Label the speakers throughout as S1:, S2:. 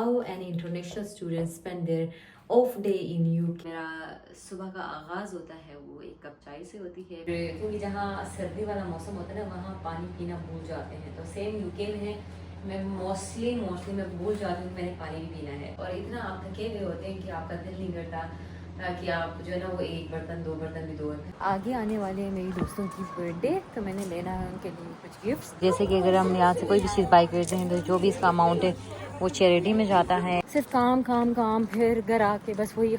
S1: how an international student spend their off day in UK। मेरा सुबह का आगाज़ होता है वो एक कप चाय से होती है, क्योंकि जहाँ सर्दी वाला मौसम होता है ना वहाँ पानी पीना भूल जाते हैं। तो सेम यूके में है, मैं मोस्टली मैं भूल जाती हूँ मैंने पानी भी पीना है, और इतना आप थके हुए होते हैं कि आपका दिल नहीं करता कि आप जो है ना वो एक बर्तन दो बर्तन भी दो। आगे आने वाले हैं मेरी दोस्तों की बर्थडे, तो मैंने लेना है उनके लिए कुछ गिफ्ट्स। जैसे कि अगर हम यहाँ से कोई भी चीज़ बाई करते हैं तो जो भी इसका अमाउंट है वो चैरिटी में जाता है। सिर्फ काम काम काम, फिर घर आके बस वही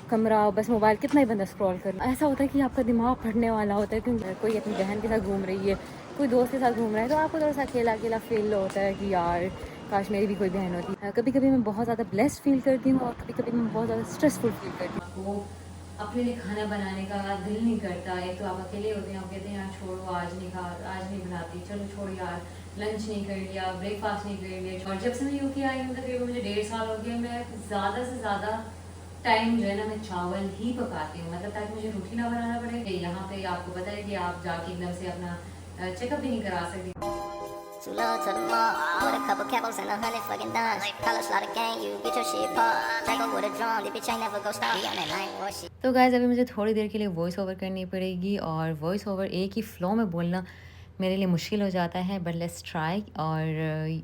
S1: कमरा, बस मोबाइल, कितना ही बंदा स्क्रॉल कर। ऐसा होता है कि आपका दिमाग फटने वाला होता है, क्योंकि कोई अपनी बहन के साथ घूम रही है, कोई दोस्त के साथ घूम रहा है, तो आपको थोड़ा सा अकेला अकेला फील होता है कि यार काश मेरी भी कोई बहन होती। कभी कभी मैं बहुत ज़्यादा ब्लेस्ड फील करती हूँ और कभी कभी मैं बहुत ज़्यादा स्ट्रेसफुल फील करती हूँ। आपको अपने लिए खाना बनाने का दिल नहीं करता, एक तो आप अकेले होते हैं, आप कहते हैं यार छोड़ो आज नहीं खा, आज नहीं बनाती, चलो छोड़ यार, लंच नहीं कर लिया, ब्रेकफास्ट नहीं कर लिया। और जब से मैं यूके आई हूँ तकरीबन मुझे 1.5 साल हो गया, मैं ज़्यादा से ज़्यादा टाइम जो है ना मैं चावल ही पकाती हूँ, मतलब ताकि मुझे रोटी ना बनाना पड़े। यहाँ पे आपको पता है कि आप जाके एकदम से अपना चेकअप भी नहीं करा सकते। Too low to the mall, with a couple capos and 100 fucking dimes. Color slot gang, you get your shit popped. Take over with a drum, the bitch ain't never go stop. Be on that night war shit. तो guys अभी मुझे थोड़ी देर के लिए voice over करनी पड़ेगी, और voice over एक ही फ्लो में बोलना मेरे लिए मुश्किल हो जाता है, बट लेट्स ट्राई। और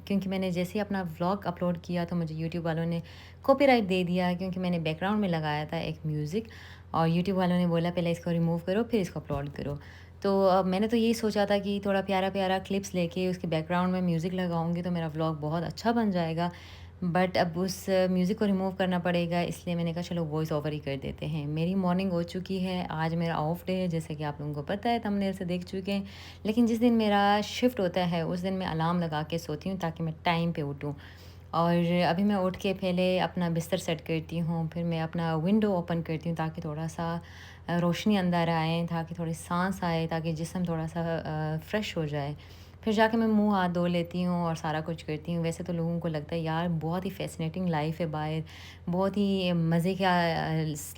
S1: क्योंकि मैंने जैसे ही अपना व्लॉग अपलोड किया तो मुझे यूट्यूब वालों ने कॉपीराइट दे दिया, क्योंकि मैंने बैकग्राउंड में लगाया था एक म्यूज़िक, और यूट्यूब वालों ने बोला पहले इसको रिमूव करो फिर इसको अपलोड करो। तो मैंने तो यही सोचा था कि थोड़ा प्यारा प्यारा क्लिप्स लेके उसके बैकग्राउंड में म्यूज़िक लगाऊंगी तो मेरा व्लॉग बहुत अच्छा बन जाएगा, बट अब उस म्यूज़िक को रिमूव करना पड़ेगा, इसलिए मैंने कहा चलो वॉइस ओवर ही कर देते हैं। मेरी मॉर्निंग हो चुकी है, आज मेरा ऑफ डे है जैसे कि आप लोगों को पता है, थंबनेल से देख चुके हैं। लेकिन जिस दिन मेरा शिफ्ट होता है उस दिन मैं अलार्म लगा के सोती हूँ ताकि मैं टाइम पे उठूँ। और अभी मैं उठ के पहले अपना बिस्तर सेट करती हूँ, फिर मैं अपना विंडो ओपन करती हूँ ताकि थोड़ा सा रोशनी अंदर आए, ताकि थोड़ी सांस आए, ताकि जिस्म थोड़ा सा फ्रेश हो जाए। फिर जाके मैं मुंह हाथ धो लेती हूँ और सारा कुछ करती हूँ। वैसे तो लोगों को लगता है यार बहुत ही फैसिनेटिंग लाइफ है बाहर, बहुत ही मज़े का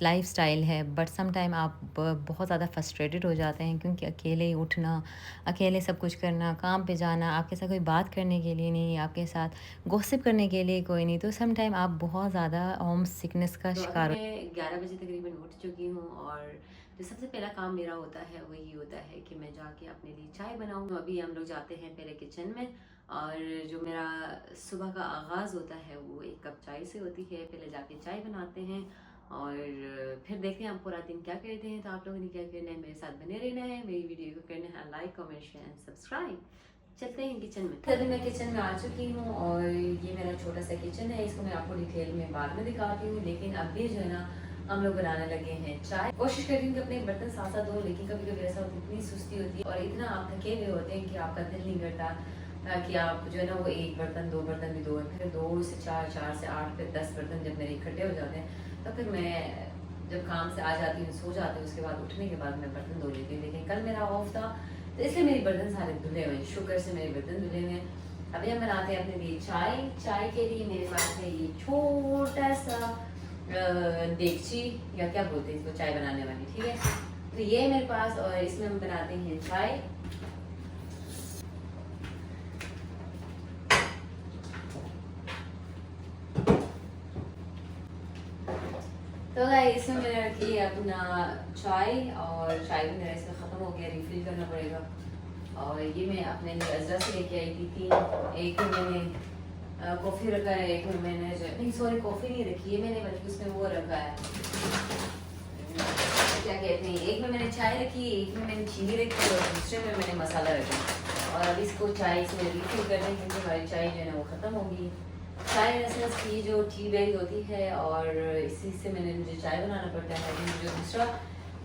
S1: लाइफ स्टाइल है, बट सम टाइम आप बहुत ज़्यादा फ्रस्ट्रेटेड हो जाते हैं, क्योंकि अकेले ही उठना, अकेले सब कुछ करना, काम पे जाना, आपके साथ कोई बात करने के लिए नहीं, आपके साथ गॉसिप करने के लिए कोई नहीं, तो सम टाइम आप बहुत ज़्यादा होम सिकनेस का शिकार हो। मैं 11 बजे तकरीबन उठ चुकी हूँ, और जो सबसे पहला काम मेरा होता है वो ये होता है कि मैं जाके अपने लिए चाय बनाऊँ। तो अभी हम लोग जाते हैं पहले किचन में, और जो मेरा सुबह का आगाज़ होता है वो एक कप चाय से होती है। पहले जाके चाय बनाते हैं और फिर देखते हैं हम पूरा दिन क्या करते हैं। तो आप लोगों ने क्या करना है, मेरे साथ बने रहना है, मेरी वीडियो को करना है like, comment, share and subscribe. चलते हैं किचन में। तभी मैं किचन में आ चुकी हूँ, और ये मेरा छोटा सा किचन है, इसको मैं आपको डिटेल में बाद में दिखाती हूँ। लेकिन अभी जो है ना हम लोग बनाने लगे हैं चाय। कोशिश कर रही हूँ कि अपने बर्तन साथ साथ धो, लेकिन कभी कभी ऐसा होता है, इतनी सुस्ती होती है और इतना आप थके हुए होते हैं कि आपका दिल नहीं करता कि आप जो है ना वो एक बर्तन दो बर्तन भी धो। फिर 2 से 4, 4 से 8, फिर 10 बर्तन जब मेरे इकट्ठे हो जाते हैं तो फिर मैं जब काम से आ जाती हूँ, सो जाती हूँ, उसके बाद उठने के बाद मैं बर्तन धो लेती हूँ। लेकिन कल मेरा ऑफ था तो इसलिए मेरे बर्तन सारे धुले हुए हैं, शुक्र से मेरे बर्तन धुले हुए हैं। अभी हम बनाते हैं अपने लिए चाय। चाय के लिए मेरे पास है ये छोटा सा देगची, या क्या बोलते हैं इसको, चाय बनाने वाली, ठीक है। तो ये मेरे पास, और इसमें हम बनाते हैं चाय। तो गाइस इसमें मैंने रखी है अपना चाय, और चाय भी मेरा इसमें ख़त्म हो गया, रिफिल करना पड़ेगा। और ये मैं अपने लिए अजरक से लेके आई थी 3, एक में मैंने कॉफ़ी रखा है, एक में मैंने नहीं सॉरी कॉफ़ी नहीं रखी है मैंने, बल्कि उसमें वो रखा है क्या कहते हैं, एक में मैंने चाय रखी, एक में मैंने चीनी रखी, और दूसरे में मैंने मसाला रखा। और अब इसको चाय इसमें रिफिल करने के लिए हमारी चाय जो है ना वो ख़त्म होगी। चाय एसेंस की जो टी बैग होती है, और इसी से मुझे चाय बनाना पड़ता है। लेकिन जो दूसरा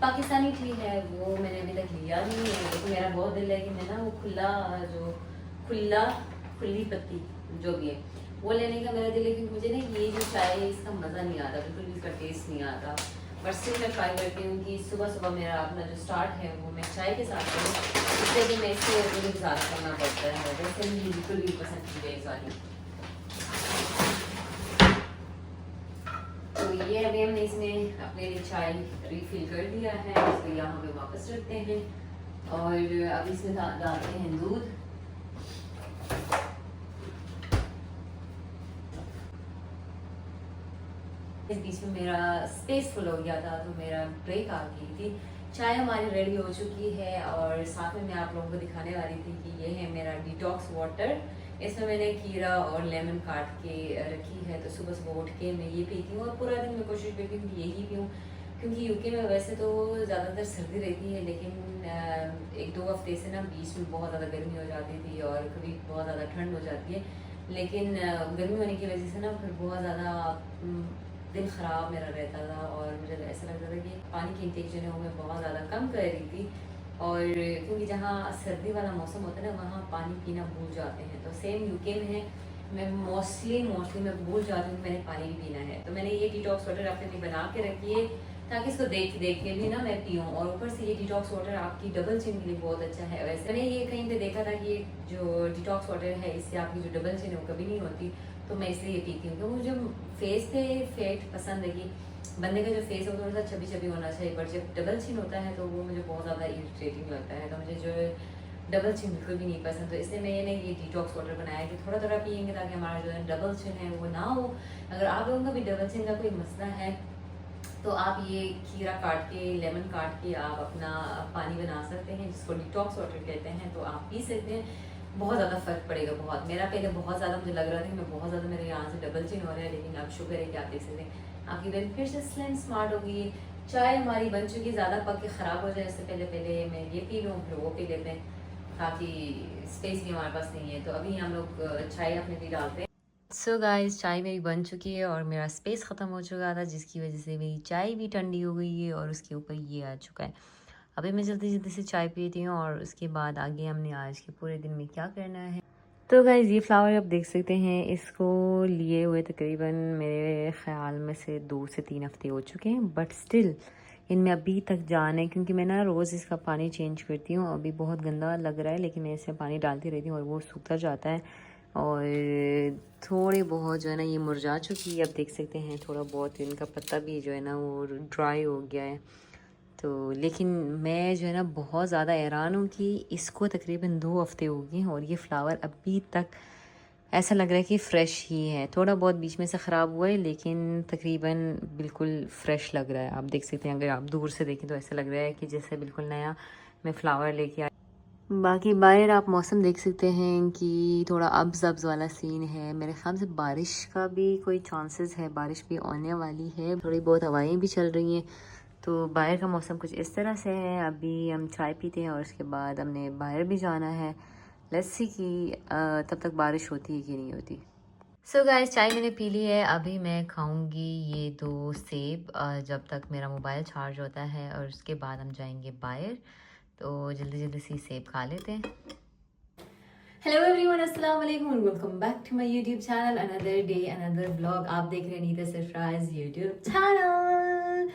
S1: पाकिस्तानी टी है वो मैंने अभी तक लिया नहीं है, लेकिन मेरा बहुत दिल है कि मैं ना वो खुली पत्ती जो भी है वो लेने का मेरा दिल है, क्योंकि मुझे ना ये जो चाय है इसका मज़ा नहीं आता, बिल्कुल भी इसका टेस्ट नहीं आता। बट स्टिल मैं ट्राई करती हूँ कि सुबह सुबह मेरा अपना जो स्टार्ट है वो मैं चाय के साथ करूँ, इसलिए कि मैं इससे मुझे गुजारा करना पड़ता है। वैसे मुझे बिल्कुल भी पसंद की है वाली। तो ये अभी हमने इसमें अपने लिए चाय रिफिल कर दिया है, इसको यहाँ पे वापस रखते हैं, और अब इसमें डालते हैं दूध। इस बीच में मेरा स्पेस फुल हो गया था तो मेरा ब्रेक आ गई थी। चाय हमारी रेडी हो चुकी है और साथ में मैं आप लोगों को दिखाने वाली थी कि ये है मेरा डिटॉक्स वाटर। इसमें मैंने खीरा और लेमन काट के रखी है, तो सुबह सुबह उठ के मैं ये पीती हूँ और पूरा दिन मैं कोशिश करती हूँ कि यही पीऊँ, क्योंकि यूके में वैसे तो ज़्यादातर सर्दी रहती है, लेकिन एक दो हफ्ते से ना बीच में बहुत ज़्यादा गर्मी हो जाती थी और कभी बहुत ज़्यादा ठंड हो जाती है। लेकिन गर्मी होने की वजह से ना फिर बहुत ज़्यादा दिल ख़राब मेरा रहता था और मुझे ऐसा लगता था कि पानी की इंटेक जो है वो मैं बहुत ज़्यादा कम कर रही थी। और क्योंकि जहाँ सर्दी वाला मौसम होता है ना वहाँ पानी पीना भूल जाते हैं, तो सेम यूके में है, मैं मोस्टली मैं भूल जाती हूँ मैंने पानी भी पीना है। तो मैंने ये डिटॉक्स वाटर अपने लिए बना के रखी है ताकि इसको देख देख के भी ना मैं पीऊँ, और ऊपर से ये डिटॉक्स वाटर आपकी डबल चिन के लिए बहुत अच्छा है। वैसे मैंने ये कहीं पे देखा था कि जो डिटॉक्स वाटर है इससे आपकी जो डबल चिन है वो कभी नहीं होती, तो मैं इसलिए ये पीती हूँ। तो मुझे फेस पे फेट पसंद है कि बंदे का जो फेस है वो थोड़ा सा चबी चबी होना चाहिए, बट जब डबल चिन होता है तो वो मुझे बहुत ज़्यादा इरिटेटिंग लगता है। तो मुझे जो है डबल चिन बिल्कुल भी नहीं पसंद, तो इसलिए मैंने ये डिटॉक्स वाटर बनाया कि थोड़ा थोड़ा पियेंगे ताकि हमारा जो है डबल चिन है वो ना हो। अगर आप लोगों का भी डबल चिन का कोई मसला है तो आप ये खीरा काट के, लेमन काट के आप अपना पानी बना सकते हैं, जिसको डिटॉक्स वाटर कहते हैं, तो आप पी सकते हैं। बहुत ज़्यादा फ़र्क पड़ेगा। बहुत मेरा पहले बहुत ज़्यादा मुझे लग रहा था कि मैं बहुत ज़्यादा मेरे यहाँ से डबल चिन हो रहा है, लेकिन अब शुक्र है कि आप देख सकते हैं आपकी बहन फिर से स्लिम स्मार्ट हो गई। चाय हमारी बन चुकी, ज़्यादा पक के ख़राब हो जाए इससे पहले पहले मैं ये पी लूँ, फिर वो पी लेते हैं, ताकि स्पेस भी हमारे पास नहीं है। तो अभी हम लोग चाय अपने लिए डालते हैं। सो गाइस, चाय मेरी बन चुकी है और मेरा स्पेस ख़त्म हो चुका था, जिसकी वजह से मेरी चाय भी ठंडी हो गई है और उसके ऊपर ये आ चुका है। अभी मैं जल्दी जल्दी से चाय पीती हूँ और उसके बाद आगे हमने आज के पूरे दिन में क्या करना है। तो गाइस, ये फ्लावर आप देख सकते हैं, इसको लिए हुए तकरीबन मेरे ख़्याल में से 2 से 3 हफ्ते हो चुके हैं, बट स्टिल इनमें अभी तक जान है, क्योंकि मैं ना रोज़ इसका पानी चेंज करती हूँ। अभी बहुत गंदा लग रहा है, लेकिन मैं इसमें पानी डालती रहती हूँ और वो सूखता जाता है और थोड़ी बहुत जो है ना ये मुरझा चुकी है। अब देख सकते हैं थोड़ा बहुत इनका पत्ता भी जो है ना वो ड्राई हो गया है। तो लेकिन मैं जो है ना बहुत ज़्यादा हैरान हूँ कि इसको तकरीबन 2 हफ्ते हो गए हैं और ये फ्लावर अभी तक ऐसा लग रहा है कि फ़्रेश ही है। थोड़ा बहुत बीच में से ख़राब हुआ है, लेकिन तकरीबन बिल्कुल फ़्रेश लग रहा है। आप देख सकते हैं, अगर आप दूर से देखें तो ऐसा लग रहा है कि जैसे बिल्कुल नया मैं फ़्लावर लेके आई। बाकी बाहर आप मौसम देख सकते हैं कि थोड़ा अब्ज़ अब्ज़ वाला सीन है। मेरे ख्याल से बारिश का भी कोई चांसेस है, बारिश भी आने वाली है, थोड़ी बहुत हवाएं भी चल रही हैं। तो बाहर का मौसम कुछ इस तरह से है। अभी हम चाय पीते हैं और उसके बाद हमने बाहर भी जाना है। लेट्स सी कि तब तक बारिश होती है कि नहीं होती। सो गाइस, चाय मैंने पी ली है। अभी मैं खाऊंगी ये 2 सेब जब तक मेरा मोबाइल चार्ज होता है, और उसके बाद हम जाएंगे बाहर। तो जल्दी जल्दी से सेब खा लेते हैं। हेलो एवरीवन, अस्सलाम वालेकुम and welcome back to my YouTube channel. Another day another vlog. आप देख रहे हैं नीता सरफराज यूट्यूब चैनल।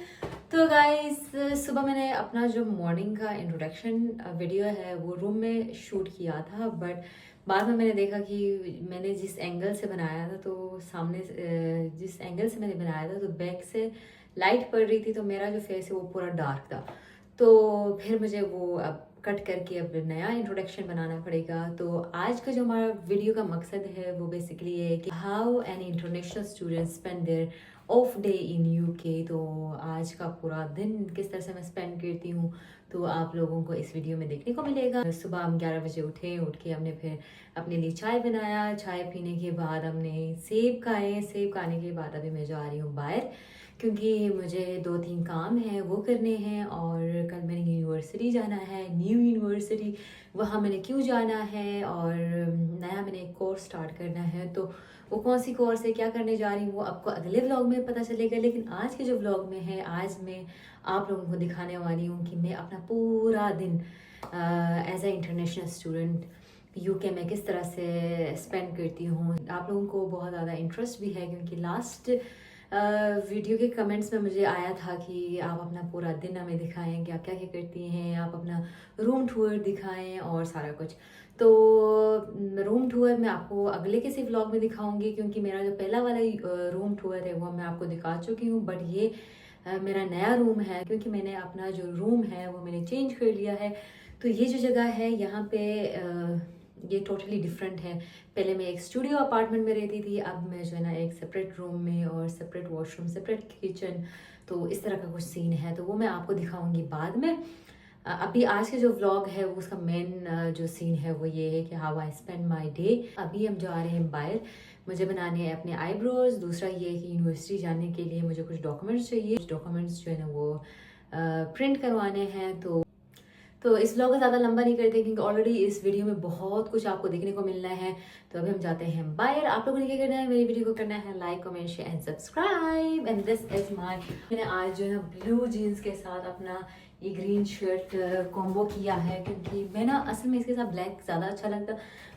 S1: तो गाइस, सुबह मैंने अपना जो मॉर्निंग का इंट्रोडक्शन वीडियो है वो रूम में शूट किया था, बट बाद में मैंने देखा कि मैंने जिस एंगल से बनाया था, तो सामने जिस एंगल से मैंने बनाया था तो बैक से लाइट पड़ रही थी, तो मेरा जो फेस है वो पूरा डार्क था। तो फिर मुझे वो अब कट करके अब नया इंट्रोडक्शन बनाना पड़ेगा। तो आज का जो हमारा वीडियो का मकसद है वो बेसिकली ये है कि how an international student spend their off day in UK. तो आज का पूरा दिन किस तरह से मैं स्पेंड करती हूँ तो आप लोगों को इस वीडियो में देखने को मिलेगा। सुबह हम 11 बजे उठ के हमने फिर अपने लिए चाय बनाया। चाय पीने के बाद हमने सेब खाए। सेब खाने के बाद अभी मैं जा रही हूँ बाहर, क्योंकि मुझे 2-3 काम हैं वो करने हैं, और कल मैंने यूनिवर्सिटी जाना है, न्यू यूनिवर्सिटी। वहाँ मैंने क्यों जाना है और नया मैंने एक कोर्स स्टार्ट करना है। तो वो कौन सी कोर्स है, क्या करने जा रही हूँ, वो आपको अगले व्लॉग में पता चलेगा। लेकिन आज के जो व्लॉग में है, आज मैं आप लोगों को दिखाने वाली हूँ कि मैं अपना पूरा दिन as a international student UK में किस तरह से स्पेंड करती हूँ। आप लोगों को बहुत ज़्यादा इंटरेस्ट भी है, क्योंकि लास्ट वीडियो के कमेंट्स में मुझे आया था कि आप अपना पूरा दिन हमें दिखाएं, क्या क्या क्या करती हैं, आप अपना रूम टूर दिखाएं और सारा कुछ। तो रूम टूर मैं आपको अगले किसी व्लॉग में दिखाऊंगी, क्योंकि मेरा जो पहला वाला रूम टूर है वो मैं आपको दिखा चुकी हूँ, बट ये मेरा नया रूम है, क्योंकि मैंने अपना जो रूम है वो मैंने चेंज कर लिया है। तो ये जो जगह है यहाँ पे ये टोटली डिफरेंट है। पहले मैं एक स्टूडियो अपार्टमेंट में रहती थी, अब मैं जो है ना एक सेपरेट रूम में, और सेपरेट वॉशरूम, सेपरेट किचन, तो इस तरह का कुछ सीन है, तो वो मैं आपको दिखाऊंगी बाद में। अभी आज के जो व्लॉग है वो उसका मेन जो सीन है वो ये है कि how I spend my day. अभी हम जा रहे हैं बाहर, मुझे बनाने हैं अपने आईब्रोज। दूसरा ये है कि यूनिवर्सिटी जाने के लिए मुझे कुछ डॉक्यूमेंट्स चाहिए, डॉक्यूमेंट्स जो है ना वो प्रिंट करवाने हैं। तो इस व्लॉग को ज़्यादा लंबा नहीं करते क्योंकि ऑलरेडी इस वीडियो में बहुत कुछ आपको देखने को मिलना है। तो अभी हम जाते हैं बाहर। आप लोगों ने क्या करना है, मेरी वीडियो को करना है like, comment, share and subscribe. And this is my, मैंने आज जो है ब्लू जीन्स के साथ अपना ये ग्रीन शर्ट कॉम्बो किया है, क्योंकि मैं ना असल में इसके साथ ब्लैक ज़्यादा अच्छा लगता,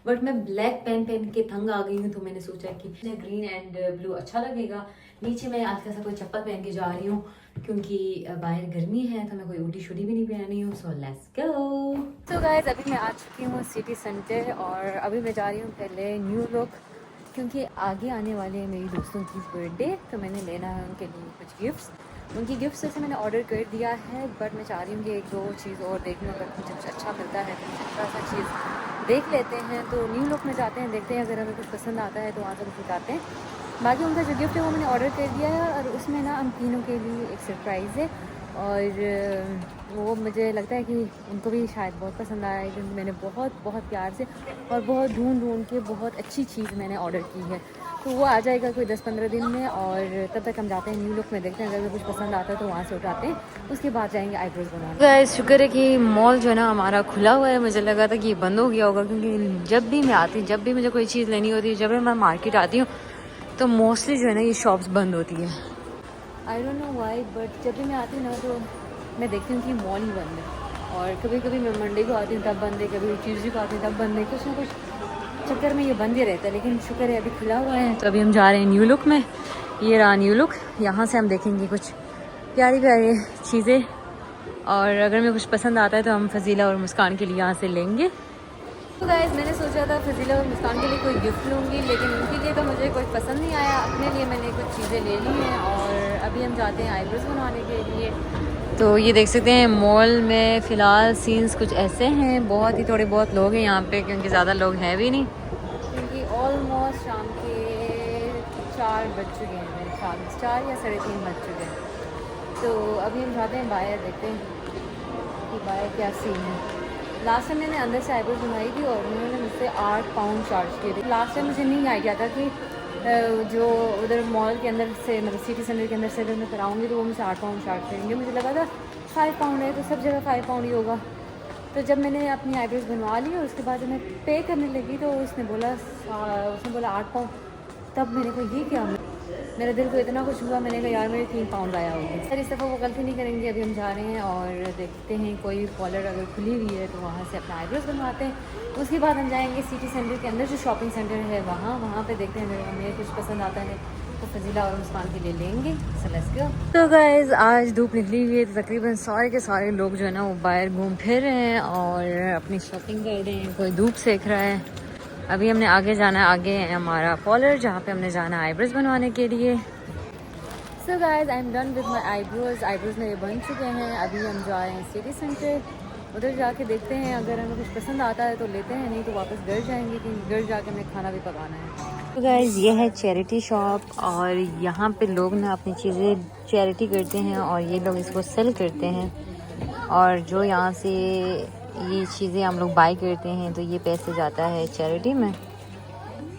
S1: बट मैं ब्लैक पहन के तंग आ गई हूँ, तो मैंने सोचा कि ग्रीन एंड ब्लू अच्छा लगेगा। नीचे मैं आज कैसा कोई चप्पल पहन के जा रही हूँ क्योंकि बाहर गर्मी है, तो मैं कोई ऊटी शूटी भी नहीं पहनी हूँ। So let's go. तो गाइस अभी मैं आ चुकी हूँ सिटी सेंटर, और अभी मैं जा रही हूँ पहले न्यू लुक, क्योंकि आगे आने वाले हैं मेरी दोस्तों की बर्थडे, तो मैंने लेना है उनके लिए कुछ गिफ्ट्स। उनकी गिफ्ट्स जैसे मैंने ऑर्डर कर दिया है, बट मैं चाह रही हूँ कि एक दो चीज़ और देख लूँ, अगर मुझे कुछ अच्छा मिलता है तो अच्छा सा चीज़ देख लेते हैं। तो न्यू लुक में जाते हैं, देखते हैं अगर हमें कुछ पसंद आता है तो वहाँ से कुछ उठाते हैं। बाकी उनका जो गिफ्ट है वो मैंने ऑर्डर कर दिया है, और उसमें ना हम तीनों के लिए एक सरप्राइज़ है, और वो मुझे लगता है कि उनको भी शायद बहुत पसंद आया है, क्योंकि मैंने बहुत बहुत प्यार से और बहुत ढूंढ के बहुत अच्छी चीज़ मैंने ऑर्डर की है। तो वो आ जाएगा कोई 10-15 दिन में, और तब तक हम जाते हैं न्यू लुक में, देखते हैं अगर कुछ पसंद आता है तो वहाँ से उठाते हैं, उसके बाद जाएंगे आईब्रोज बनाने। गाइस शुक्र है कि मॉल जो है ना हमारा खुला हुआ है, मुझे लगा था कि ये बंद हो गया होगा, क्योंकि जब भी मैं आती हूँ, जब भी मुझे कोई चीज़ लेनी होती है, जब भी मैं मार्केट आती हूँ, तो मोस्टली जो है ना ये शॉप्स बंद होती है। I don't know why, but जब भी मैं आती हूँ ना तो मैं देखती हूँ कि मॉल ही बंद है, और कभी कभी मैं मंडे को आती हूँ तब बंद है, कभी ट्यूसडे को आती हूँ तब बंद है, कुछ ना कुछ चक्कर में ये बंद ही रहता है। लेकिन शुक्र है अभी खुला हुआ है। तो अभी हम जा रहे हैं न्यू लुक में, ये रहा न्यू लुक। यहाँ से हम देखेंगे कुछ प्यारी प्यारी चीज़ें, और अगर मैं कुछ पसंद आता है तो हम फजीला और मुस्कान के लिए यहाँ से लेंगे। तो गाइस मैंने सोचा था फजीला और मुस्कान के लिए कोई गिफ्ट लूँगी, लेकिन उनके लिए तो मुझे कोई पसंद नहीं आया। अपने लिए मैंने कुछ चीज़ें ले ली हैं, और अभी हम जाते हैं आईब्रोज बनवाने के लिए। तो ये देख सकते हैं मॉल में फ़िलहाल सीन्स कुछ ऐसे हैं, बहुत ही थोड़े बहुत लोग हैं यहाँ पे, क्योंकि ज़्यादा लोग हैं भी नहीं, क्योंकि ऑलमोस्ट शाम के 4 बज चुके हैं, मेरे ख्याल में 4 या 3:30 बज चुके हैं। तो अभी हम जाते हैं बाहर, देखते हैं कि बाहर क्या सीन है। लास्ट टाइम मैंने अंदर से आईब्रोज बनवाई थी, और उन्होंने मुझसे 8 पाउंड चार्ज किए थे। लास्ट टाइम मुझे नहीं आइडिया था कि जो उधर मॉल के अंदर से, मतलब सिटी सेंटर के अंदर से अगर मैं कराऊंगी तो वो मुझे 8 पाउंड चार्ज करेंगे। मुझे लगा था 5 पाउंड है, तो सब जगह 5 पाउंड ही होगा। तो जब मैंने अपनी आईब्रोज बनवा ली और उसके बाद जब मैं पे करने लगी तो उसने बोला 8 पाउंड। तब मैंने कहा ये क्या, मेरे दिल को इतना कुछ हुआ, मैंने कहा यार मेरे 3 पाउंड आया होगा। सर इस दफ़ा वो गलती नहीं करेंगे। अभी हम जा रहे हैं और देखते हैं कोई कॉलर अगर खुली हुई है तो वहाँ से अपना आईब्रोज बनवाते हैं। उसके बाद हम जाएंगे सिटी सेंटर के अंदर जो शॉपिंग सेंटर है वहाँ पे देखते हैं, अगर हमें कुछ पसंद आता है तो फजीला और मुस्कान के लिए लेंगे। So let's go. तो गाइस आज धूप निकली हुई है, तो तकरीबन सारे के सारे लोग जो है ना वो बाहर घूम फिर रहे हैं और अपनी शॉपिंग कर रहे हैं, कोई धूप सेक रहा है। अभी हमने आगे जाना है, आगे है हमारा पार्लर जहाँ पे हमने जाना है आईब्रोज बनवाने के लिए। So guys I am done with my eyebrows मेरे बन चुके हैं। अभी हम जा रहे हैं सिटी सेंटर, उधर जाके देखते हैं अगर हमें कुछ पसंद आता है तो लेते हैं, नहीं तो वापस घर जाएंगे क्योंकि घर जाके हमें खाना भी पकाना है। तो गाइस ये है चैरिटी शॉप और यहाँ पे लोग ना अपनी चीज़ें चैरिटी करते हैं और ये लोग इसको सेल करते हैं, और जो यहाँ से ये चीज़ें हम लोग बाई करते हैं तो ये पैसे जाता है चैरिटी में।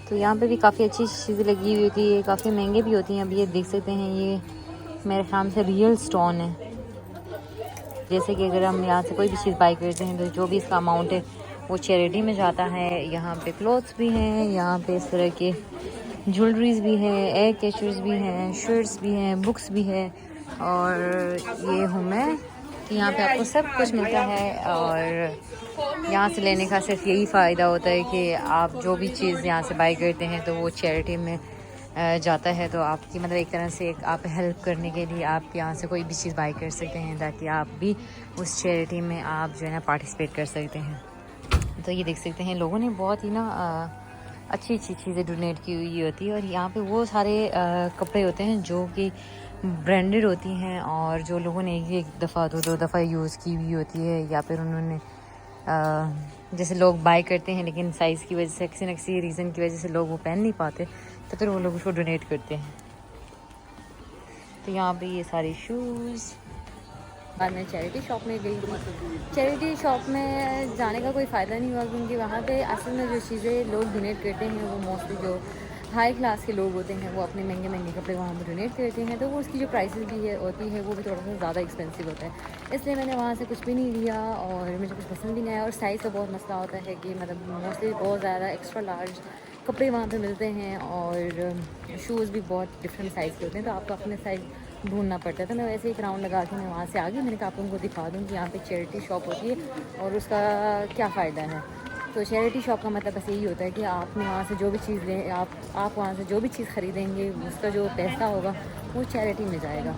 S1: तो यहाँ पे भी काफ़ी अच्छी चीज़ें लगी हुई होती है, काफ़ी महंगे भी होती हैं। अब ये देख सकते हैं, ये मेरे ख्याल से रियल स्टोन है। जैसे कि अगर हम यहाँ से कोई भी चीज़ बाई करते हैं तो जो भी इसका अमाउंट है वो चैरिटी में जाता है। यहाँ पे क्लोथ्स भी हैं, यहाँ पे इस तरह के ज्वेलरीज भी है, एयर कैचर्स भी हैं, शर्ट्स भी हैं, बुक्स भी है। और ये हूँ मैं कि यहाँ पे आपको सब कुछ मिलता है, और यहाँ से लेने का सिर्फ यही फ़ायदा होता है कि आप जो भी चीज़ यहाँ से बाई करते हैं तो वो चैरिटी में जाता है। तो आपकी मतलब एक तरह से आप हेल्प करने के लिए आप यहाँ से कोई भी चीज़ बाई कर सकते हैं ताकि आप भी उस चैरिटी में आप जो है ना पार्टिसिपेट कर सकते हैं। तो ये देख सकते हैं लोगों ने बहुत ही ना अच्छी चीज़ें डोनेट की हुई होती है, और यहाँ पे वो सारे कपड़े होते हैं जो कि ब्रांडेड होती हैं और जो लोगों ने एक दफ़ा 2 दफ़ा यूज़ की हुई होती है, या फिर उन्होंने जैसे लोग बाय करते हैं लेकिन साइज़ की वजह से किसी न किसी रीज़न की वजह से लोग वो पहन नहीं पाते, तो फिर वो लोग उसको डोनेट करते हैं। तो यहाँ पे ये सारे शूज़। बाद में चैरिटी शॉप में गई थी। चैरिटी शॉप में जाने का कोई फ़ायदा नहीं हुआ क्योंकि वहाँ पे असल में जो चीज़ें लोग डोनेट करते हैं वो मोस्टली जो हाई क्लास के लोग होते हैं वो अपने महंगे महंगे कपड़े वहाँ पर डोनेट करते हैं, तो वो उसकी जो प्राइसेस भी है होती है वो भी थोड़ा सा ज़्यादा एक्सपेंसिव होता है। इसलिए मैंने वहाँ से कुछ भी नहीं लिया और मुझे कुछ पसंद भी नहीं आया। और साइज़ का बहुत मसला होता है कि मतलब मोस्टली बहुत ज़्यादा एक्स्ट्रा लार्ज कपड़े वहाँ पे मिलते हैं और शूज़ भी बहुत डिफरेंट साइज़ के होते हैं, तो आपको अपने साइज़ ढूंढना पड़ता है। तो मैं वैसे ही एक राउंड लगा के मैं वहाँ से आ गई। मैंने कहा आप उनको दिखा दूँ कि यहाँ पे चैरिटी शॉप होती है और उसका क्या फ़ायदा है। तो चैरिटी शॉप का मतलब बस यही होता है कि आपने वहाँ से जो भी चीज़ लें आप वहाँ से जो भी चीज़ ख़रीदेंगे उसका जो पैसा होगा वो चैरिटी में जाएगा।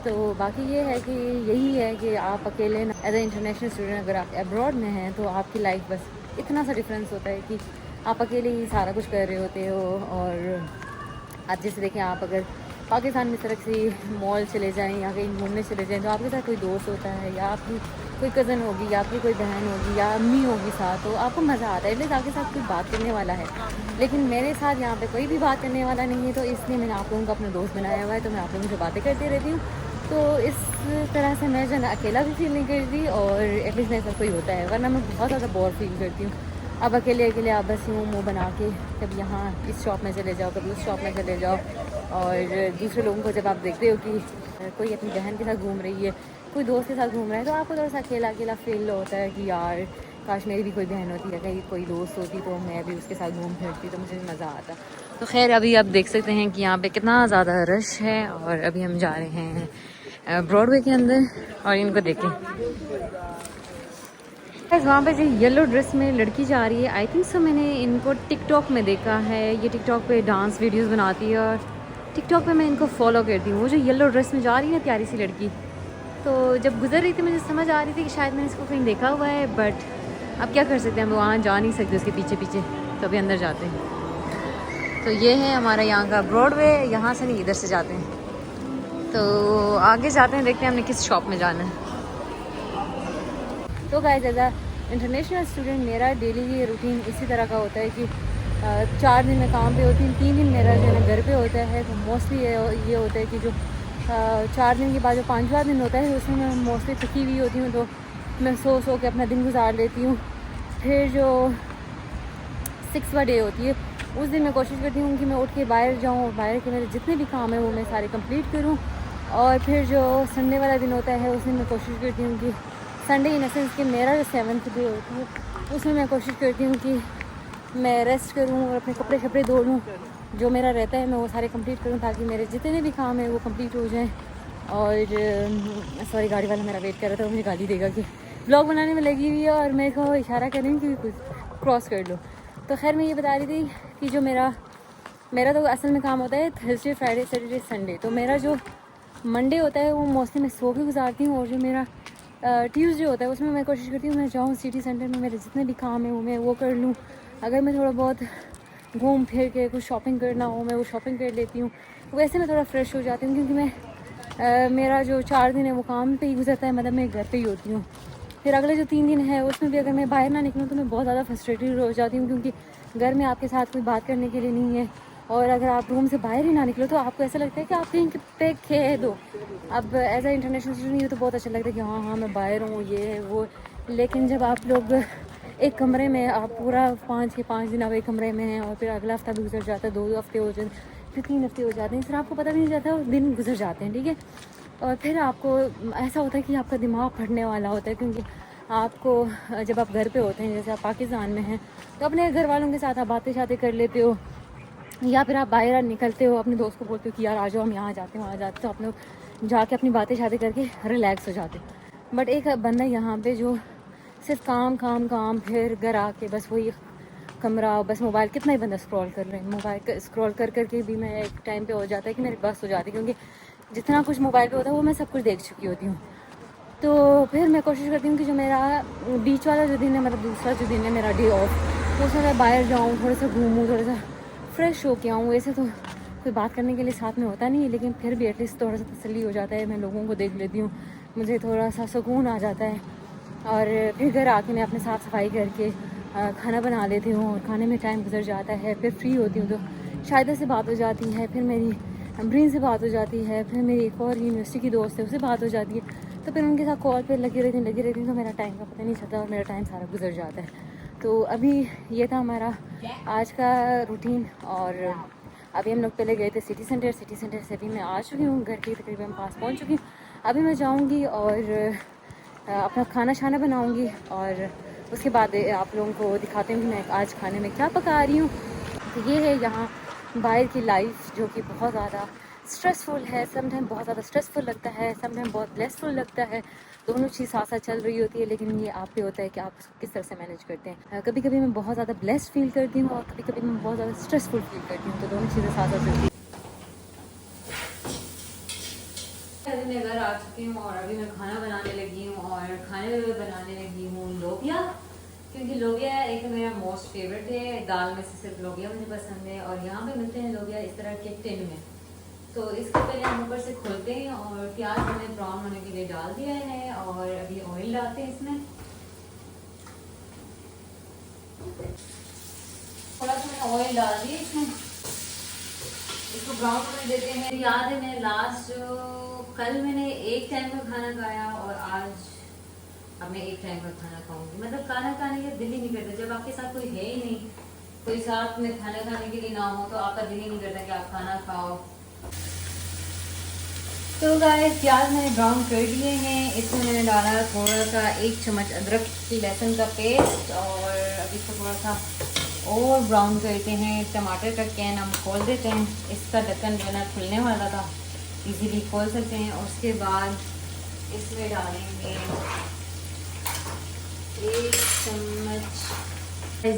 S1: तो बाकी ये है कि यही है कि आप अकेले एज ए इंटरनेशनल स्टूडेंट अगर आप अब्रॉड में हैं तो आपकी लाइफ बस इतना सा डिफरेंस होता है कि आप अकेले ही सारा कुछ कर रहे होते हो। और आप जैसे देखें, आप अगर पाकिस्तान में सड़क से मॉल चले जाएं या कहीं घूमने चले जाएं तो आपके साथ कोई दोस्त होता है या आपकी कोई कज़न होगी या आपकी कोई बहन होगी या अम्मी होगी साथ, तो आपको मज़ा आता है, इसलिए आपके साथ कोई बात करने वाला है। लेकिन मेरे साथ यहाँ पे कोई भी बात करने वाला नहीं है, तो इसलिए मैंने आप लोगों को अपना दोस्त बनाया हुआ है। तो मैं आप लोगों से बातें करती रहती हूँ, तो इस तरह से मैं जो है अकेला भी फील नहीं करती और एटलीस्ट मेरे साथ कोई होता है, वरना मैं बहुत ज़्यादा बोर फील करती हूँ। अब अकेले अकेले आप बस यूँ मुँह बना के कभी यहाँ इस शॉप में चले जाओ, कभी उस शॉप में चले जाओ। और दूसरे लोगों को जब आप देखते हो कि कोई अपनी बहन के साथ घूम रही है, कोई दोस्त के साथ घूम रहा है, तो आपको थोड़ा सा अकेला अकेला फील होता है कि यार काश मेरी भी कोई बहन होती है, कहीं कोई दोस्त होती तो मैं भी उसके साथ घूम फिरती तो मुझे मज़ा आता। तो खैर अभी आप देख सकते हैं कि यहाँ पे कितना ज़्यादा रश है और अभी हम जा रहे हैं ब्रॉडवे के अंदर और इनको देखें। वहाँ पे जो येलो ड्रेस में लड़की जा रही है, आई थिंक सो मैंने इनको टिकटॉक में देखा है। ये टिकटॉक पे डांस वीडियोस बनाती है और टिकटॉक पे मैं इनको फॉलो करती हूँ। वो जो येलो ड्रेस में जा रही है ना, प्यारी सी लड़की, तो जब गुजर रही थी मुझे समझ आ रही थी कि शायद मैंने इसको कहीं देखा हुआ है, बट अब क्या कर सकते हैं, हम वहाँ जा नहीं सकते उसके पीछे पीछे, तो अभी अंदर जाते हैं। तो ये है हमारा यहाँ का ब्रॉडवे, यहाँ से नहीं इधर से जाते हैं। तो आगे जाते हैं, देखते हैं हमने किस शॉप में जाना है। तो guys as a international student मेरा डेली ये रूटीन इसी तरह का होता है कि 4 दिन मैं काम पे होती हूँ, 3 दिन मेरा जो है ना घर पे होता है। तो मोस्टली ये होता है कि जो 4 दिन के बाद जो 5वां दिन होता है उसमें मैं मोस्टली थकी हुई होती हूँ, तो मैं सो के अपना दिन गुजार लेती हूँ। फिर जो 6वां डे होती है उस दिन मैं कोशिश करती हूँ कि मैं उठ के बाहर जाऊँ और बाहर के मेरे जितने भी काम है वो मैं सारे कंप्लीट करूँ। और फिर जो संडे वाला दिन होता है उस दिन मैं कोशिश करती हूँ कि संडे इन सेंस कि मेरा जो 7th डे होती है उसमें मैं कोशिश करती हूँ कि मैं रेस्ट करूँ और अपने कपड़े धो लूँ, जो मेरा रहता है मैं वो सारे कंप्लीट करूँ ताकि मेरे जितने भी काम हैं वो कंप्लीट हो जाएं। और सॉरी गाड़ी वाला मेरा वेट कर रहा था, वो मुझे गाली देगा कि ब्लॉग बनाने में लगी हुई है और मेरे को इशारा कर रही हूँ कि कुछ क्रॉस कर लो। तो खैर मैं ये बता रही थी कि जो मेरा तो असल में काम होता है थर्सडे फ्राइडे सैटरडे संडे। तो मेरा जो मंडे होता है वो मोस्टली मैं सो के गुजारती हूँ और जो मेरा ट्यूसडे होता है उसमें मैं कोशिश करती हूँ मैं जाऊँ सिटी सेंटर में, मेरे जितने भी काम है वो मैं वो कर लूँ। अगर मैं थोड़ा बहुत घूम फिर के कुछ शॉपिंग करना हो मैं वो शॉपिंग कर लेती हूँ। वैसे मैं थोड़ा फ्रेश हो जाती हूँ क्योंकि मैं मेरा जो 4 दिन है वो काम पे ही गुजरता है, मतलब मैं घर पे ही होती हूँ। फिर अगले जो 3 दिन है उसमें भी अगर मैं बाहर ना निकलूँ तो मैं बहुत ज़्यादा फ्रस्ट्रेटेड हो जाती हूँ क्योंकि घर में आपके साथ कोई बात करने के लिए नहीं है। और अगर आप रूम से बाहर ही ना निकलो तो आपको ऐसा लगता है कि आप कहीं पे खेद हो। अब एज अ इंटरनेशनल स्टूडेंट ये तो बहुत अच्छा लगता है कि हाँ मैं बाहर हूँ ये है वो, लेकिन जब आप लोग एक कमरे में आप पूरा 5 दिन आप एक कमरे में हैं और फिर अगला हफ्ता भी गुजर जाता है, 2 हफ्ते हो जाते हैं, फिर 3 हफ्ते हो जाते हैं, फिर आपको पता भी नहीं चलता और दिन गुजर जाते हैं, ठीक है। और फिर आपको ऐसा होता है कि आपका दिमाग फटने वाला होता है क्योंकि आपको जब आप घर पे होते हैं, जैसे आप पाकिस्तान में हैं, तो अपने घर वालों के साथ आप बातें शातें कर लेते हो या फिर आप बाहर निकलते हो, अपने दोस्त को बोलते हो कि यार आ जाओ हम यहाँ जाते हैं वहाँ जाते, तो आप लोग जाके अपनी बातें शातें करके रिलैक्स हो जाते हो। बट एक बंदा यहाँ पे जो सिर्फ काम काम काम, फिर घर आके बस वही कमरा, बस मोबाइल, कितना ही बंदा स्क्रॉल कर रहे हैं, मोबाइल स्क्रॉल कर करके भी मैं एक टाइम पे हो जाता है कि मेरे बस हो जाती है क्योंकि जितना कुछ मोबाइल पे होता है वो मैं सब कुछ देख चुकी होती हूँ। तो फिर मैं कोशिश करती हूँ कि जो मेरा बीच वाला जो दिन है, मतलब दूसरा जो दिन है मेरा डे ऑफ, उसमें मैं बाहर जाऊँ, थोड़ा सा घूमूँ, थोड़ा सा फ्रेश हो के आऊँ। वैसे तो कोई बात करने के लिए साथ में होता नहीं है, लेकिन फिर भी एटलीस्ट थोड़ा सा तसल्ली हो जाता है, मैं लोगों को देख लेती हूँ, मुझे थोड़ा सा सुकून आ जाता है। और फिर घर आके मैं अपने साफ़ सफाई करके खाना बना लेती हूँ और खाने में टाइम गुजर जाता है। फिर फ्री होती हूँ तो शायद से बात हो जाती है, फिर मेरी ब्रीन से बात हो जाती है, फिर मेरी एक और यूनिवर्सिटी की दोस्त है उससे बात हो जाती है, तो फिर उनके साथ कॉल पे लगी रहती हूँ तो मेरा टाइम का पता नहीं चलता और मेरा टाइम सारा गुजर जाता है। तो अभी ये था हमारा आज का रूटीन। और अभी हम लोग पहले गए थे सिटी सेंटर से अभी मैं आ चुकी हूँ, घर के तकरीबन पास पहुँच चुकी हूँ। अभी मैं जाऊँगी और अपना खाना शाना बनाऊँगी और उसके बाद आप लोगों को दिखाती हूँ कि मैं आज खाने में क्या पका रही हूँ। तो ये है यहाँ बाहर की लाइफ जो कि बहुत ज़्यादा स्ट्रेसफुल है, सम टाइम बहुत ज़्यादा स्ट्रेसफुल लगता है, सम टाइम बहुत ब्लेसफुल लगता है। दोनों चीज़ साथ साथ चल रही होती है, लेकिन ये आप पे होता है कि आप इसको किस तरह से मैनेज करते हैं। कभी कभी मैं बहुत ज़्यादा ब्लेस्ड फील करती हूँ और कभी कभी मैं बहुत ज़्यादा स्ट्रेसफुल फील करती हूँ, तो दोनों चीज़ें साथ साथ चलती हैं। अभी मैं घर आ चुकी हूँ और अभी मैं खाना बनाने लगी हूँ और खाने में बनाने लगी हूँ लोबिया, क्योंकि लोबिया एक मेरा मोस्ट फेवरेट है। दाल में से सिर्फ लोबिया मुझे पसंद है और यहाँ पे मिलते हैं लोबिया इस तरह के टिन में। तो इसको पहले हम ऊपर से खोलते हैं और प्याज हमने ब्राउन होने के लिए डाल दिया है और अभी ऑयल डालते हैं इसमें। थोड़ा सा मैंने ऑयल डाल दिया इसमें, इसको ब्राउन होने देते हैं। याद है मैं लास्ट कल मैंने एक टाइम का खाना खाया और आज अब मैं एक टाइम का खाना खाऊंगी। मतलब खाना खाने का दिल ही नहीं करता जब आपके साथ कोई है ही नहीं, कोई साथ में खाना खाने के लिए ना हो तो आपका दिल ही नहीं करता कि आप खाना खाओ। तो गाइस प्याज मैंने ब्राउन कर दिए हैं, इसमें मैंने डाला थोड़ा सा 1 चम्मच अदरक लहसुन का पेस्ट और अभी इसको थोड़ा सा और ब्राउन करते हैं। टमाटर का कैन हम खोल देते हैं, इसका ढक्कन जो है ना खुलने वाला था, इजीली खोल सकते हैं। और उसके बाद इसमें डालेंगे 1 चम्मच।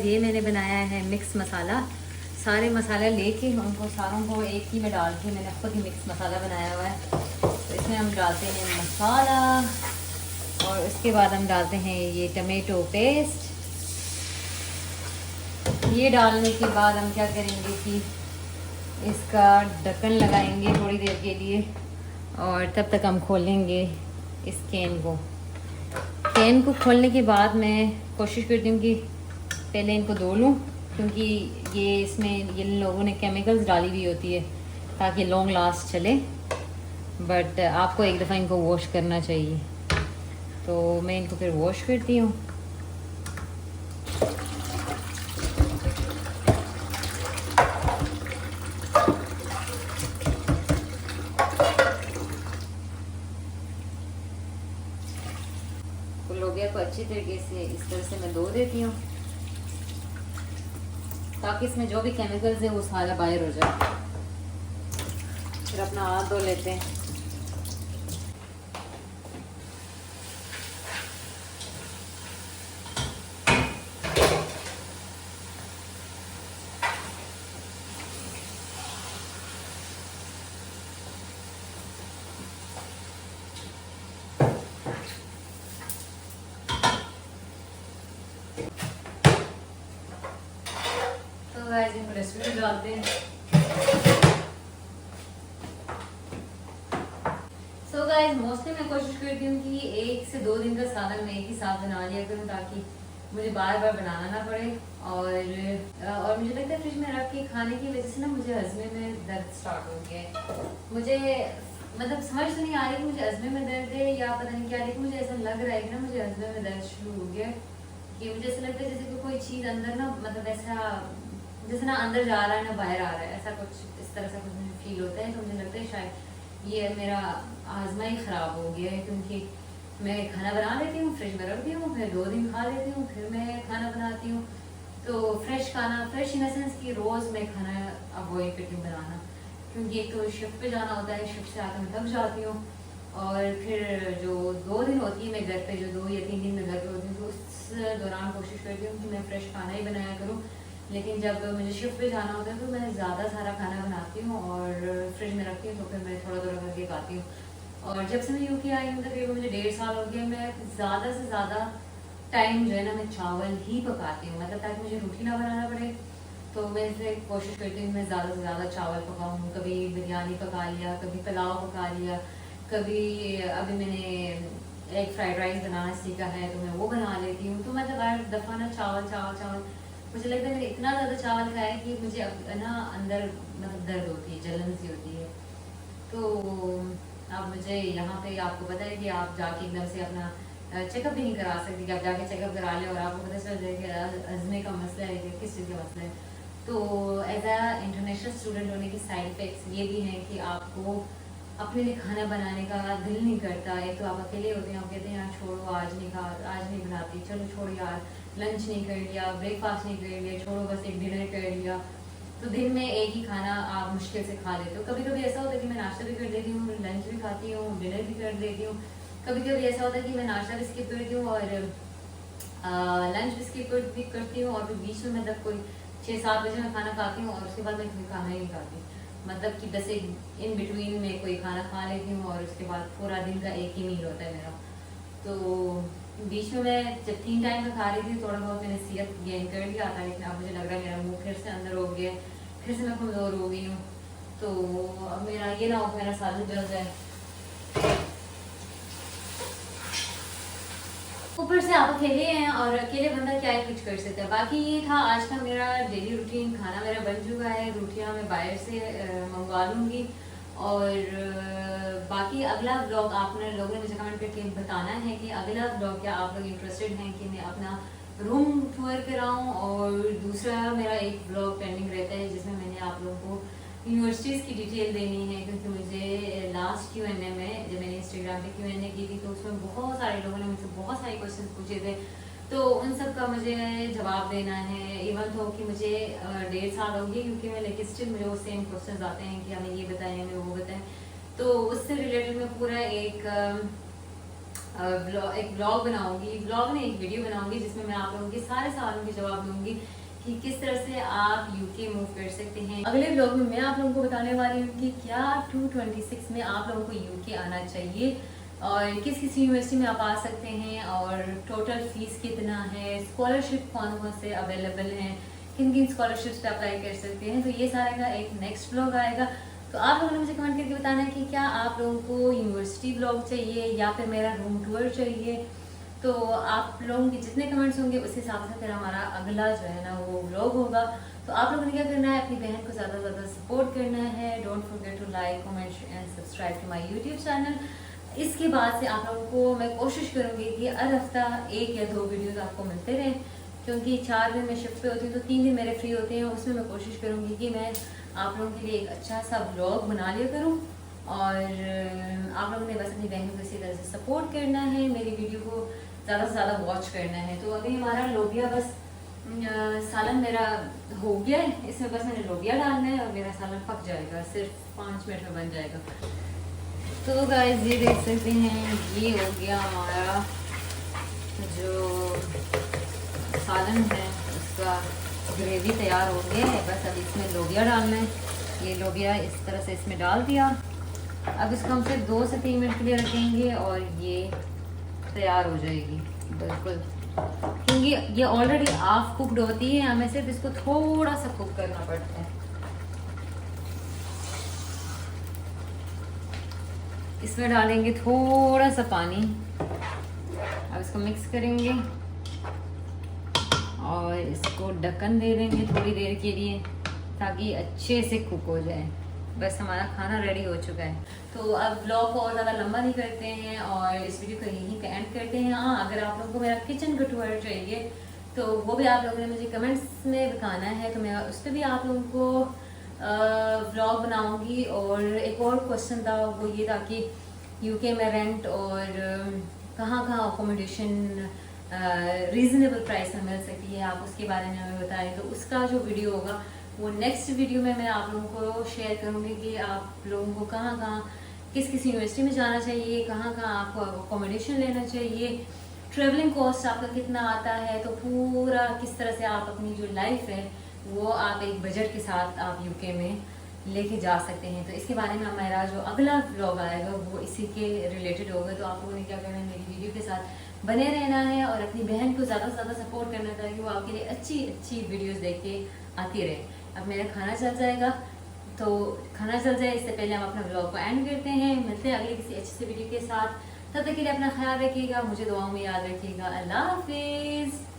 S1: ये मैंने बनाया है मिक्स मसाला, सारे मसाले लेके उनको सारों को एक ही में डाल के मैंने खुद ही मिक्स मसाला बनाया हुआ है। तो इसमें हम डालते हैं मसाला और उसके बाद हम डालते हैं ये टमेटो पेस्ट। ये डालने के बाद हम क्या करेंगे कि इसका ढक्कन लगाएंगे थोड़ी देर के लिए और तब तक हम खोलेंगे इस कैन को। कैन को खोलने के बाद मैं कोशिश करती हूँ कि पहले इनको धो लूँ, क्योंकि ये इसमें ये लोगों ने केमिकल्स डाली हुई होती है ताकि लॉन्ग लास्ट चले, बट आपको एक दफ़ा इनको वॉश करना चाहिए। तो मैं इनको फिर वॉश करती हूँ। तो लोबिया को अच्छी तरीके से इस तरह से मैं धो देती हूँ ताकि इसमें जो भी केमिकल्स है वो सारा बाहर हो जाए। फिर अपना हाथ धो लेते हैं। तो गाइस इनको रेसिपी में डालते हैं। सो गाइस मोस्टली मैं कोशिश करती हूँ कि 1 से 2 दिन का सालन मैं एक ही साथ बना लिया करूँ ताकि मुझे बार बार बनाना ना पड़े। और मुझे लगता है फ्रिज में रख के खाने की वजह से ना मुझे हजमे में दर्द स्टार्ट हो गया है। मुझे मतलब समझ तो नहीं आ रही कि मुझे हजमे में दर्द है या पता नहीं क्या, लेकिन मुझे ऐसा लग रहा है कि ना मुझे हजमे में दर्द शुरू हो गया है। कि मुझे ऐसा लगता है जैसे कि कोई चीज़ अंदर ना, मतलब ऐसा जैसे ना अंदर जा रहा है ना बाहर आ रहा है, ऐसा कुछ इस तरह से कुछ मुझे फील होता है। तो मुझे लगता है शायद ये मेरा हाजमा ही ख़राब हो गया है, क्योंकि मैं खाना बना लेती हूँ, फ्रिज में रखती हूँ, फिर 2 दिन खा लेती हूँ, फिर मैं खाना बनाती हूँ। तो फ्रेश खाना, फ्रेश इन द सेंस कि रोज़ मैं खाना अवॉइड करती हूँ बनाना, क्योंकि एक तो शिफ्ट पे जाना होता है, शिफ्ट से आकर मैं थक जाती हूँ और फिर जो 2 दिन होती है मैं घर पे, जो 2 या 3 दिन मैं घर पे होती हूँ, तो उस दौरान कोशिश करती हूँ कि मैं फ्रेश खाना ही बनाया करूँ। लेकिन जब मुझे शिफ्ट पे जाना होता है तो मैं ज़्यादा सारा खाना बनाती हूँ और फ्रिज में रखती हूँ, तो फिर मैं थोड़ा थोड़ा करके खाती हूँ। और जब से मैं यूके आई हूँ तकरीबन मुझे 1.5 साल हो गया, मैं ज़्यादा से ज़्यादा टाइम जो है ना मैं चावल ही पकाती हूँ, मतलब ताकि मुझे रोटी ना बनाना पड़े। तो मैं इसे कोशिश करती हूँ मैं ज़्यादा से ज़्यादा चावल पकाऊँ। कभी बिरयानी पका लिया, कभी पुलाव पका लिया, कभी अभी मैंने एग फ्राइड राइस बनाना सीखा है तो मैं वो बना लेती हूँ। तो मतलब हर दफ़ा ना चावल चावल चावल, मुझे लगता है मैंने इतना ज़्यादा चावल खाया है कि मुझे अब ना अंदर मतलब दर्द होती है, जलन सी होती है। तो अब मुझे यहाँ पे आपको पता है कि आप जाके एकदम से अपना चेकअप भी नहीं करा सकती कि आप जाके चेकअप करा लें और आपको पता चल जाए कि अज़मे का मसला है कि किस चीज़ का मसला है। तो एज आ इंटरनेशनल स्टूडेंट होने के साइड इफ़ेक्ट्स ये भी हैं कि आपको अपने लिए खाना बनाने का दिल नहीं करता। एक तो आप अकेले होते हैं, आप कहते हैं यार छोड़ो आज नहीं खा, आज नहीं बनाती, चलो छोड़ो यार, लंच नहीं कर लिया, ब्रेकफास्ट नहीं कर लिया, छोड़ो बस एक डिनर कर लिया। तो दिन में एक ही खाना आप मुश्किल से खा लेते हो। कभी कभी ऐसा होता है कि मैं नाश्ता भी कर देती हूँ, लंच भी खाती हूँ, डिनर भी कर देती हूँ। कभी कभी ऐसा होता है कि मैं नाश्ता भी स्किप करती हूँ और लंच भी स्किप भी करती हूँ और फिर बीच में मतलब कोई 6-7 बजे मैं खाना खाती हूँ और उसके बाद मैं कोई खाना ही नहीं खाती। मतलब कि बस एक इन बिटवीन में कोई खाना खा लेती हूँ और उसके बाद पूरा दिन का एक ही मील होता है मेरा। तो बीच में मैं जब 3 टाइम में खा रही थी थोड़ा बहुत मैंने सेहत गेन कर लिया था, लेकिन अब मुझे लग रहा है मेरा मुंह फिर से अंदर हो गया, फिर से मैं कमज़ोर हो गई हूँ। तो अब मेरा ये ना हो कि मेरा सालन जल जाए। ऊपर से आप अकेले हैं और अकेले बंदा क्या ही कुछ कर सकता है। बाकी ये था आज का मेरा डेली रूटीन। खाना मेरा बन चुका है, रोटियां मैं बाहर से मंगवा लूँगी। और बाकी अगला ब्लॉग आपने लोगों ने मुझे कमेंट करके बताना है कि अगला ब्लॉग क्या आप लोग इंटरेस्टेड हैं कि मैं अपना रूम टूर कराऊँ। और दूसरा मेरा एक ब्लॉग पेंडिंग रहता है जिसमें मैंने आप लोगों को यूनिवर्सिटीज़ की डिटेल देनी है, क्योंकि मुझे लास्ट Q&A में जब मैंने इंस्टाग्राम पे Q&A की थी तो उसमें बहुत सारे लोगों ने मुझसे बहुत सारे क्वेश्चन पूछे थे। तो उन सब का मुझे जवाब देना है। इवन तो कि मुझे 1.5 साल हो गए क्योंकि मैं लेकिन स्टिल मुझे वो सेम क्वेश्चन आते हैं कि हमें ये बताएं, हमें वो बताएं। तो उससे रिलेटेड मैं पूरा एक ब्लॉग बनाऊँगी, ब्लॉग में एक वीडियो बनाऊँगी जिसमें मैं आप लोगों के सारे सवालों के जवाब दूँगी कि किस तरह से आप यूके मूव कर सकते हैं। अगले ब्लॉग में मैं आप लोगों को बताने वाली हूँ कि क्या 226 में आप लोगों को यूके आना चाहिए और किस किस यूनिवर्सिटी में आप आ सकते हैं और टोटल फीस कितना है, स्कॉलरशिप कौन कौन से अवेलेबल हैं, किन किन स्कॉलरशिप्स पे अप्लाई कर सकते हैं। तो ये सारा का एक नेक्स्ट ब्लॉग आएगा। तो आप लोगों ने मुझे कमेंट करके बताना है कि क्या आप लोगों को यूनिवर्सिटी ब्लॉग चाहिए या फिर मेरा रूम टूर चाहिए। तो आप लोगों के जितने कमेंट्स होंगे उस हिसाब से फिर हमारा अगला जो है ना वो व्लॉग होगा। तो आप लोगों ने क्या करना है, अपनी बहन को ज़्यादा से ज़्यादा सपोर्ट करना है। Don't forget to like, comment and subscribe to my YouTube channel. इसके बाद से आप लोगों को मैं कोशिश करूँगी कि हर हफ्ता 1 या 2 वीडियोज़ आपको मिलते रहें, क्योंकि 4 दिन मैं शिफ्ट पे होती हूँ तो 3 दिन मेरे फ्री होते हैं। उसमें मैं कोशिश करूँगी कि मैं आप लोगों के लिए एक अच्छा सा ब्लॉग बना लिया करूँ। और आप लोगों ने बस अपनी बहन को इसी तरह से सपोर्ट करना है, मेरी वीडियो को ज़्यादा से ज़्यादा वॉच करना है। तो अभी हमारा लोबिया बस सालन मेरा हो गया है, इसमें बस मैंने लोबिया डालना है और मेरा सालन पक जाएगा, सिर्फ 5 मिनट में बन जाएगा। तो गाइस ये देख सकते हैं, ये हो गया हमारा जो सालन है उसका ग्रेवी तैयार हो गया है। बस अब इसमें लोबिया डालना है। ये लोबिया इस तरह से इसमें डाल दिया। अब इसको हम सिर्फ 2 से 3 मिनट के लिए रखेंगे और ये तैयार हो जाएगी बिल्कुल, क्योंकि ये ऑलरेडी हाफ कुक्ड होती है, हमें सिर्फ इसको थोड़ा सा कुक करना पड़ता है। इसमें डालेंगे थोड़ा सा पानी। अब इसको मिक्स करेंगे और इसको ढक्कन दे देंगे थोड़ी देर के लिए ताकि अच्छे से कुक हो जाए। बस हमारा खाना रेडी हो चुका है। तो अब ब्लॉग को और ज़्यादा लंबा नहीं करते हैं और इस वीडियो को यहीं पे एंड करते हैं। हाँ, अगर आप लोगों को मेरा किचन का टूर चाहिए तो वो भी आप लोगों ने मुझे कमेंट्स में बताना है, तो मैं उस पर भी आप लोगों को ब्लॉग बनाऊंगी। और एक और क्वेश्चन था, वो ये था कि यूके में रेंट और कहाँ कहाँ अकोमोडेशन रीज़नेबल प्राइस में मिल सकती है, आप उसके बारे में हमें बताएं। तो उसका जो वीडियो होगा वो नेक्स्ट वीडियो में मैं आप लोगों को शेयर करूँगी कि आप लोगों को कहाँ कहाँ किस किस यूनिवर्सिटी में जाना चाहिए, कहाँ कहाँ आपको अकोमोडेशन लेना चाहिए, ट्रेवलिंग कॉस्ट आपका कितना आता है। तो पूरा किस तरह से आप अपनी जो लाइफ है वो आप एक बजट के साथ आप यूके में लेके जा सकते हैं। तो इसके बारे में हमारा जो अगला व्लॉग आएगा वो इसी के रिलेटेड होगा। तो आप लोगों ने क्या करना है, मेरी वीडियो के साथ बने रहना है और अपनी बहन को ज़्यादा से ज़्यादा सपोर्ट करना है ताकि वो आपके लिए अच्छी अच्छी वीडियोज़ देख के आती रहे। अब मेरा खाना चल जाएगा, तो खाना चल जाए इससे पहले हम अपना व्लॉग को एंड करते हैं। मिलते हैं अगले किसी अच्छी सी वीडियो के साथ। तब तक के लिए अपना ख्याल रखिएगा, मुझे दुआओं में याद रखिएगा। अल्लाह हाफिज़।